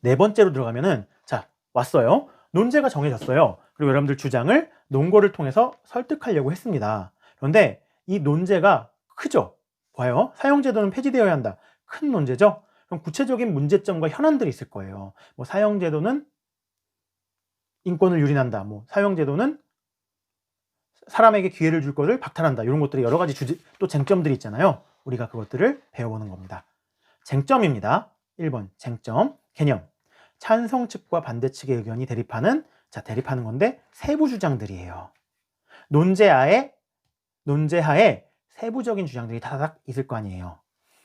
네 번째로 들어가면은, 자, 왔어요. 논제가 정해졌어요. 그리고 여러분들 주장을 논거를 통해서 설득하려고 했습니다. 그런데 이 논제가 크죠? 봐요. 사형제도는 폐지되어야 한다. 큰 논제죠? 그럼 구체적인 문제점과 현안들이 있을 거예요. 뭐 사형제도는 인권을 유린한다. 뭐 사형제도는 사람에게 기회를 줄 것을 박탈한다. 이런 것들이 여러 가지 주제, 또 쟁점들이 있잖아요. 우리가 그것들을 배워보는 겁니다. 쟁점입니다. 1번 쟁점, 개념. 찬성 측과 반대 측의 의견이 대립하는, 자, 대립하는 건데 세부 주장들이에요. 논제하에 세부적인 주장들이 다닥 있을 거 아니에요.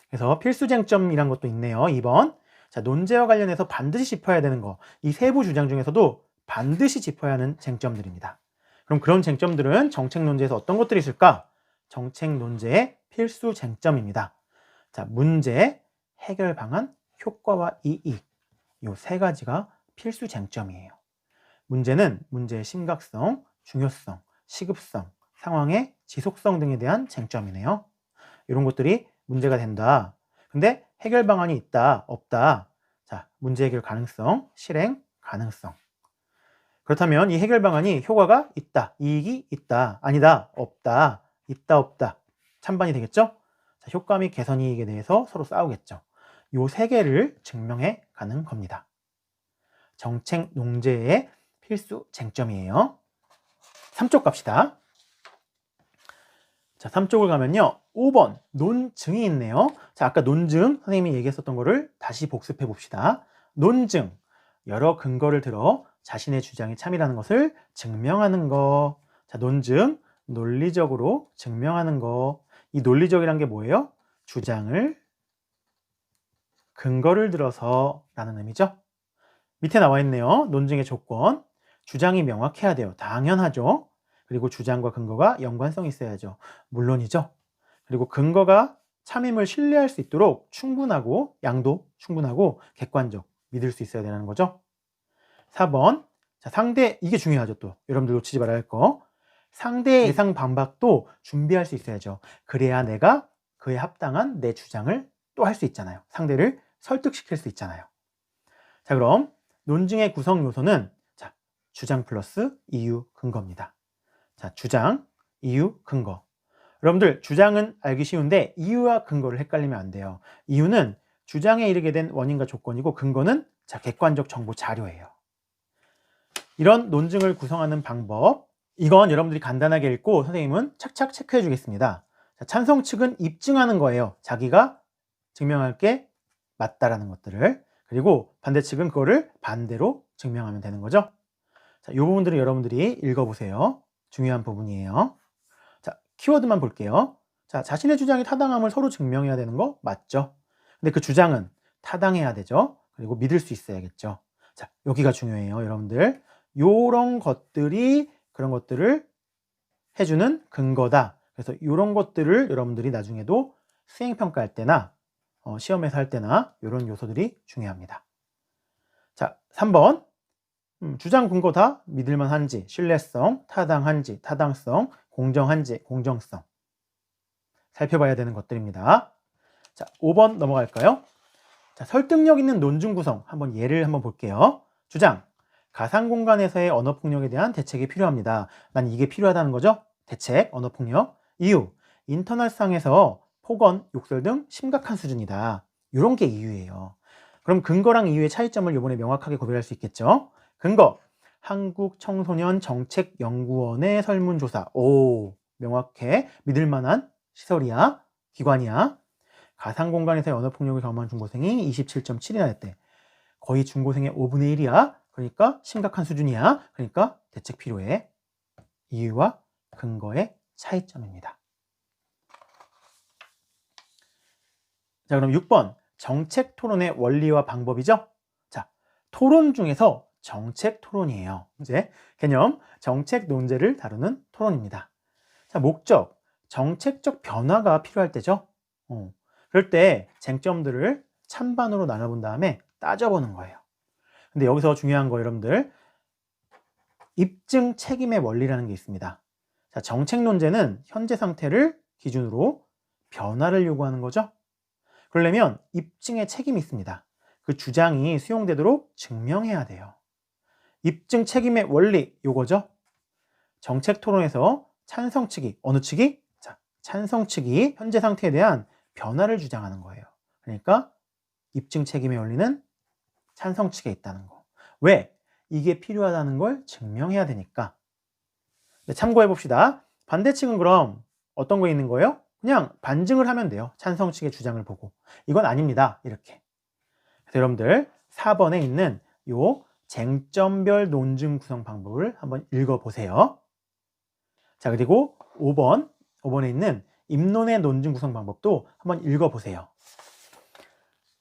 그래서 필수 쟁점이란 것도 있네요. 2번. 자, 논제와 관련해서 반드시 짚어야 되는 거. 이 세부 주장 중에서도 반드시 짚어야 하는 쟁점들입니다. 그럼 그런 쟁점들은 정책 논제에서 어떤 것들이 있을까? 정책 논제의 필수 쟁점입니다. 자, 문제, 해결 방안, 효과와 이익. 이 세 가지가 필수 쟁점이에요. 문제는 문제의 심각성, 중요성, 시급성, 상황의 지속성 등에 대한 쟁점이네요. 이런 것들이 문제가 된다. 근데 해결 방안이 있다, 없다. 자, 문제 해결 가능성, 실행 가능성. 그렇다면 이 해결 방안이 효과가 있다, 이익이 있다, 아니다, 없다, 있다, 없다. 찬반이 되겠죠? 자, 효과 및 개선 이익에 대해서 서로 싸우겠죠. 요 세 개를 증명해 가는 겁니다. 정책 논제의 필수 쟁점이에요. 3쪽 갑시다. 자, 3쪽을 가면요. 5번 논증이 있네요. 자, 아까 논증 선생님이 얘기했었던 거를 다시 복습해 봅시다. 논증, 여러 근거를 들어 자신의 주장이 참이라는 것을 증명하는 거. 자, 논증, 논리적으로 증명하는 거. 이 논리적이란 게 뭐예요? 주장을 근거를 들어서 라는 의미죠. 밑에 나와 있네요. 논증의 조건. 주장이 명확해야 돼요. 당연하죠. 그리고 주장과 근거가 연관성이 있어야죠. 물론이죠. 그리고 근거가 참임을 신뢰할 수 있도록 충분하고, 양도 충분하고 객관적, 믿을 수 있어야 되는 거죠. 4번. 자, 상대, 이게 중요하죠. 또 여러분들 놓치지 말아야 할 거. 상대의 예상 반박도 준비할 수 있어야죠. 그래야 내가 그에 합당한 내 주장을 또 할 수 있잖아요. 상대를 설득시킬 수 있잖아요. 자, 그럼 논증의 구성 요소는, 자, 주장 플러스 이유, 근거입니다. 자, 주장, 이유, 근거. 여러분들 주장은 알기 쉬운데 이유와 근거를 헷갈리면 안 돼요. 이유는 주장에 이르게 된 원인과 조건이고, 근거는, 자, 객관적 정보 자료예요. 이런 논증을 구성하는 방법, 이건 여러분들이 간단하게 읽고 선생님은 착착 체크해 주겠습니다. 자, 찬성 측은 입증하는 거예요. 자기가 증명할 게 맞다라는 것들을. 그리고 반대 측은 그거를 반대로 증명하면 되는 거죠. 자, 이 부분들은 여러분들이 읽어보세요. 중요한 부분이에요. 자, 키워드만 볼게요. 자, 자신의 주장이 타당함을 서로 증명해야 되는 거 맞죠? 근데 그 주장은 타당해야 되죠. 그리고 믿을 수 있어야겠죠. 자, 여기가 중요해요, 여러분들. 요런 것들이 그런 것들을 해주는 근거다. 그래서 이런 것들을 여러분들이 나중에도 수행평가할 때나 시험에서 할 때나 이런 요소들이 중요합니다. 자, 3번. 주장 근거 다 믿을만한지, 신뢰성, 타당한지, 타당성, 공정한지, 공정성 살펴봐야 되는 것들입니다. 자, 5번 넘어갈까요? 자, 설득력 있는 논증 구성, 한번 예를 한번 볼게요. 주장, 가상 공간에서의 언어 폭력에 대한 대책이 필요합니다. 난 이게 필요하다는 거죠. 대책, 언어 폭력. 이유, 인터넷상에서 폭언, 욕설 등 심각한 수준이다. 이런 게 이유예요. 그럼 근거랑 이유의 차이점을 이번에 명확하게 구별할 수 있겠죠. 근거, 한국청소년정책연구원의 설문조사. 오, 명확해. 믿을만한 시설이야, 기관이야. 가상공간에서의 언어폭력을 경험한 중고생이 27.7이나 됐대. 거의 중고생의 5분의 1이야. 그러니까 심각한 수준이야. 그러니까 대책 필요해. 이유와 근거의 차이점입니다. 자, 그럼 6번. 정책 토론의 원리와 방법이죠. 자, 토론 중에서 정책 토론이에요. 이제 개념, 정책 논제를 다루는 토론입니다. 자, 목적, 정책적 변화가 필요할 때죠. 그럴 때 쟁점들을 찬반으로 나눠본 다음에 따져보는 거예요. 근데 여기서 중요한 거 여러분들, 입증 책임의 원리라는 게 있습니다. 자, 정책 논제는 현재 상태를 기준으로 변화를 요구하는 거죠. 그러려면 입증의 책임이 있습니다. 그 주장이 수용되도록 증명해야 돼요. 입증 책임의 원리 요거죠. 정책 토론에서 찬성 측이 어느 측이? 자, 찬성 측이 현재 상태에 대한 변화를 주장하는 거예요. 그러니까 입증 책임의 원리는 찬성 측에 있다는 거. 왜? 이게 필요하다는 걸 증명해야 되니까. 참고해 봅시다. 반대측은 그럼 어떤 거 있는 거예요? 그냥 반증을 하면 돼요. 찬성 측의 주장을 보고. 이건 아닙니다. 이렇게. 그래서 여러분들 4번에 있는 요 쟁점별 논증 구성 방법을 한번 읽어보세요. 자, 그리고 5번에 있는 입론의 논증 구성 방법도 한번 읽어보세요.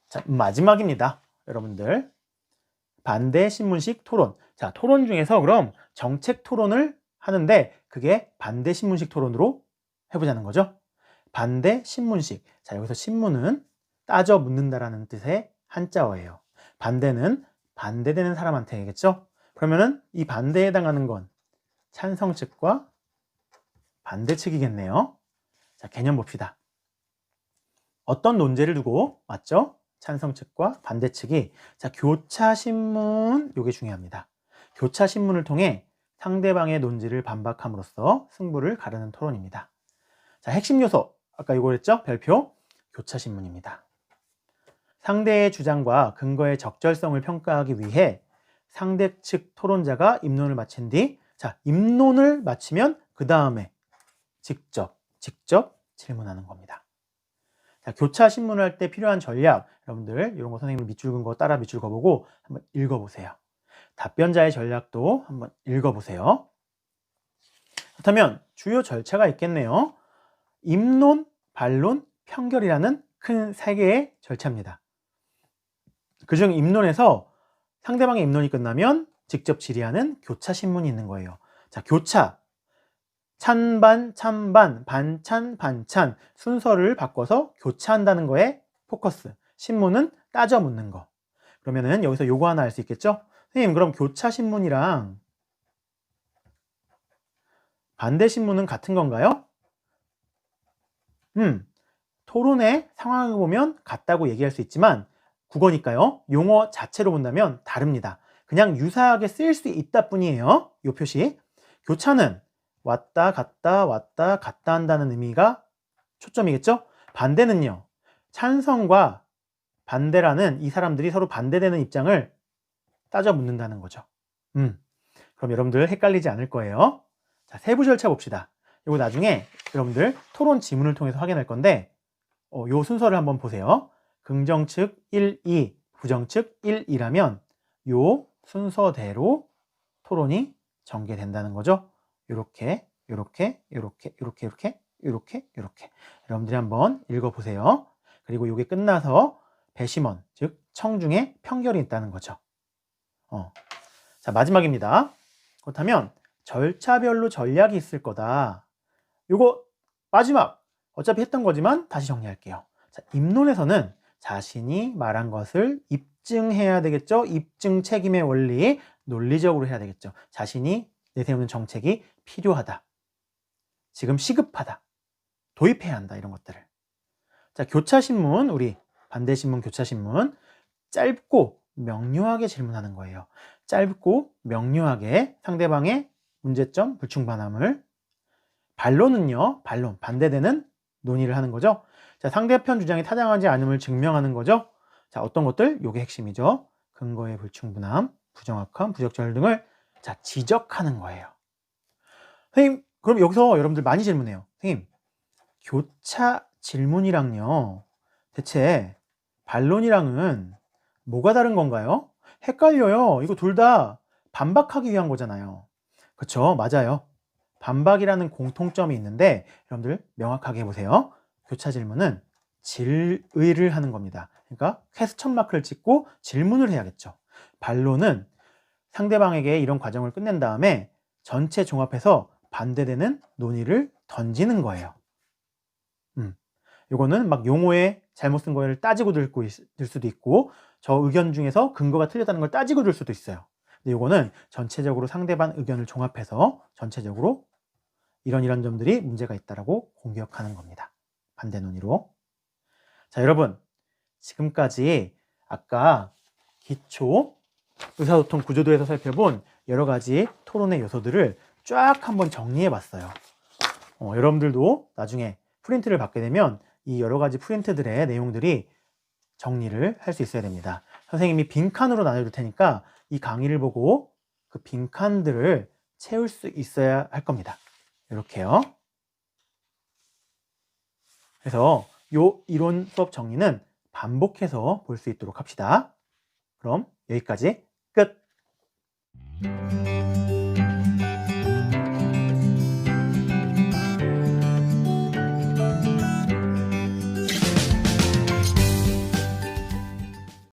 자, 마지막입니다. 여러분들. 반대 신문식 토론. 자, 토론 중에서 그럼 정책 토론을 하는데 그게 반대 신문식 토론으로 해보자는 거죠. 반대 신문식. 자, 여기서 신문은 따져 묻는다라는 뜻의 한자어예요. 반대는 반대되는 사람한테겠죠. 그러면은 이 반대에 해당하는 건 찬성 측과 반대 측이겠네요. 자, 개념 봅시다. 어떤 논제를 두고 맞죠? 찬성 측과 반대 측이 자, 교차 신문 요게 중요합니다. 교차 신문을 통해 상대방의 논지를 반박함으로써 승부를 가르는 토론입니다. 자, 핵심 요소 아까 이거 했죠? 별표 교차 신문입니다. 상대의 주장과 근거의 적절성을 평가하기 위해 상대 측 토론자가 입론을 마친 뒤 자, 입론을 마치면 그 다음에 직접 질문하는 겁니다. 자, 교차 신문을 할 때 필요한 전략 여러분들 이런 거 선생님 밑줄 긋은 거 따라 밑줄 그어보고 한번 읽어보세요. 답변자의 전략도 한번 읽어보세요. 그렇다면 주요 절차가 있겠네요. 입론, 반론, 편결이라는 큰 3개의 절차입니다. 그중 입론에서 상대방의 입론이 끝나면 직접 질의하는 교차 신문이 있는 거예요. 자, 교차 찬반, 찬반, 반찬, 반찬 순서를 바꿔서 교차한다는 거에 포커스. 신문은 따져 묻는 거. 그러면은 여기서 요거 하나 알 수 있겠죠? 선생님, 그럼 교차 신문이랑 반대 신문은 같은 건가요? 토론의 상황을 보면 같다고 얘기할 수 있지만 국어니까요. 용어 자체로 본다면 다릅니다. 그냥 유사하게 쓰일 수 있다 뿐이에요. 요 표시. 교차는 왔다 갔다 한다는 의미가 초점이겠죠? 반대는요. 찬성과 반대라는 이 사람들이 서로 반대되는 입장을 따져 묻는다는 거죠. 그럼 여러분들 헷갈리지 않을 거예요. 자, 세부 절차 봅시다. 이거 나중에 여러분들 토론 지문을 통해서 확인할 건데 요 순서를 한번 보세요. 긍정측 1, 2, 부정측 1, 2라면 요 순서대로 토론이 전개된다는 거죠. 요렇게 여러분들이 한번 읽어보세요. 그리고 요게 끝나서 배심원, 즉 청중의 편결이 있다는 거죠. 자, 마지막입니다. 그렇다면 절차별로 전략이 있을 거다. 요거 마지막 어차피 했던 거지만 다시 정리할게요. 자, 입론에서는 자신이 말한 것을 입증해야 되겠죠. 입증 책임의 원리 논리적으로 해야 되겠죠. 자신이 내세우는 정책이 필요하다. 지금 시급하다. 도입해야 한다. 이런 것들을. 자, 교차신문, 우리 반대신문, 교차신문 짧고 명료하게 질문하는 거예요. 짧고 명료하게 상대방의 문제점, 불충반함을. 반론은요, 반론, 반대되는 논의를 하는 거죠. 자, 상대편 주장이 타당하지 않음을 증명하는 거죠. 자, 어떤 것들? 요게 핵심이죠. 근거의 불충분함, 부정확함, 부적절 등을 자, 지적하는 거예요. 선생님, 그럼 여기서 여러분들 많이 질문해요. 선생님, 교차 질문이랑요, 대체 반론이랑은 뭐가 다른 건가요? 헷갈려요. 이거 둘 다 반박하기 위한 거잖아요. 그쵸? 맞아요. 반박이라는 공통점이 있는데 여러분들 명확하게 해보세요. 교차 질문은 질의를 하는 겁니다. 그러니까 퀘스천 마크를 찍고 질문을 해야겠죠. 반론은 상대방에게 이런 과정을 끝낸 다음에 전체 종합해서 반대되는 논의를 던지는 거예요. 요거는 막 용어에 잘못 쓴 거를 따지고 들 수도 있고 저 의견 중에서 근거가 틀렸다는 걸 따지고 들 수도 있어요. 근데 요거는 전체적으로 상대방 의견을 종합해서 전체적으로 이런 점들이 문제가 있다라고 공격하는 겁니다. 반대 논의로. 자, 여러분 지금까지 아까 기초 의사소통 구조도에서 살펴본 여러 가지 토론의 요소들을 쫙 한번 정리해 봤어요. 여러분들도 나중에 프린트를 받게 되면 이 여러 가지 프린트들의 내용들이 정리를 할 수 있어야 됩니다. 선생님이 빈칸으로 나눠줄 테니까 이 강의를 보고 그 빈칸들을 채울 수 있어야 할 겁니다. 이렇게요. 그래서 요 이론 수업 정리는 반복해서 볼 수 있도록 합시다. 그럼 여기까지 끝!